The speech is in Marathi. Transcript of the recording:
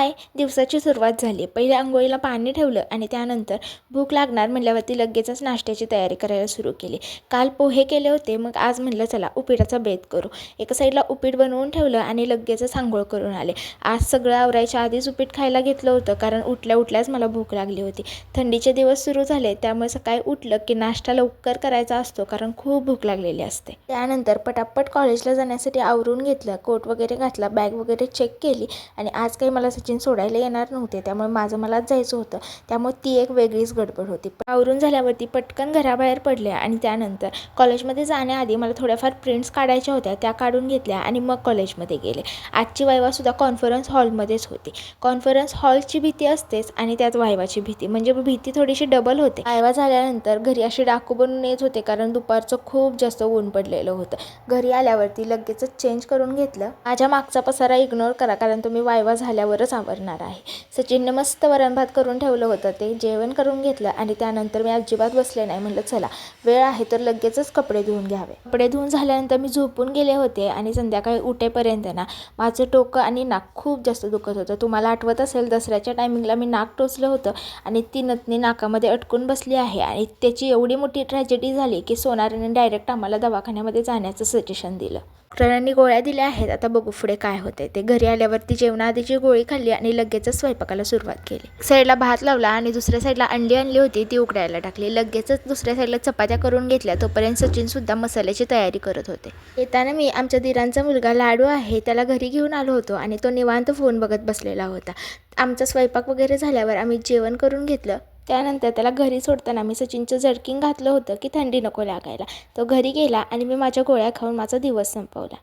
हाय, दिवसाची सुरुवात झाली. पहिले अंघोळीला पाणी ठेवलं आणि त्यानंतर भूक लागणार म्हटल्यावरती लगेचच नाश्त्याची तयारी करायला सुरू केली. काल पोहे केले होते, मग आज म्हटलं चला उपीटाचा बेत करू. एका साईडला उपीट बनवून ठेवलं आणि लगेचच अंघोळ करून आले. आज सगळं आवरायच्या आधीच उपीट खायला घेतलं होतं, कारण उठल्या उठल्याच मला भूक लागली होती. थंडीचे दिवस सुरू झाले, त्यामुळे सकाळी उठलं की नाश्ता लवकर करायचा असतो, कारण खूप भूक लागलेली असते. त्यानंतर पटापट कॉलेजला जाण्यासाठी आवरून घेतलं, कोट वगैरे घातला, बॅग वगैरे चेक केली आणि आज काही मला सचिन सोडायला येणार नव्हते, त्यामुळे माझं मलाच जायचं होतं. त्यामुळे ती एक वेगळीच गडबड होती. आवरून झाल्यावरती पटकन घराबाहेर पडले आणि त्यानंतर कॉलेजमध्ये जाण्याआधी मला थोड्याफार प्रिंट्स काढायच्या होत्या, त्या काढून घेतल्या आणि मग कॉलेजमध्ये गेले. आजची वायवासुद्धा कॉन्फरन्स हॉलमध्येच होती. कॉन्फरन्स हॉलची भीती असतेच आणि त्यात वायवाची भीती, म्हणजे भीती थोडीशी डबल होते. वायवा झाल्यानंतर घरी अशी डाकू बनून येत होते, कारण दुपारचं खूप जास्त ऊन पडलेलं होतं. घरी आल्यावरती लगेचच चेंज करून घेतलं. माझ्या मागचा पसारा इग्नोर करा, कारण तुम्ही वायवा झाल्यावरच आवरणार आहे. सचिनने मस्त वरण भात करून ठेवलं होतं, ते जेवण करून घेतलं आणि त्यानंतर मी अजिबात बसले नाही. म्हटलं चला वेळ आहे तर लगेचच कपडे धुवून घ्यावे. कपडे धुवून झाल्यानंतर मी झोपून गेले होते आणि संध्याकाळी उठेपर्यंत ना माझं डोकं आणि नाक खूप जास्त दुखत होतं. तुम्हाला आठवत असेल, दसऱ्याच्या टायमिंगला मी नाक टोचलं होतं आणि ती नथनी नाकामध्ये अटकून बसली आहे आणि त्याची एवढी मोठी ट्रॅजेडी झाली की सोनारीने डायरेक्ट आम्हाला दवाखान्यामध्ये जाण्याचं सजेशन दिलं. डॉक्टरांनी गोळ्या दिल्या आहेत, आता बघू पुढे काय होते ते. घरी आल्यावरती जेवणाआधीची गोळी खाल्ली आणि लगेचच स्वयंपाकाला सुरुवात केली. साईडला भात लावला आणि दुसऱ्या साईडला अंडी आणली होती, ती उकडायला टाकली. लगेचच दुसऱ्या साईडला चपात्या करून घेतल्या. तोपर्यंत सचिनसुद्धा मसाल्याची तयारी करत होते. येताना मी आमच्या दिरांचा मुलगा लाडू आहे त्याला घरी घेऊन आलो होतो आणि तो निवांत फोन बघत बसलेला होता. आमचा स्वयंपाक वगैरे झाल्यावर आम्ही जेवण करून घेतलं. त्यानंतर त्याला घरी सोडताना मी सचिनचं जर्किंग घातलं होतं की थंडी नको लागायला. तो घरी गेला आणि मी माझ्या गोळ्या खाऊन माझा दिवस संपवला.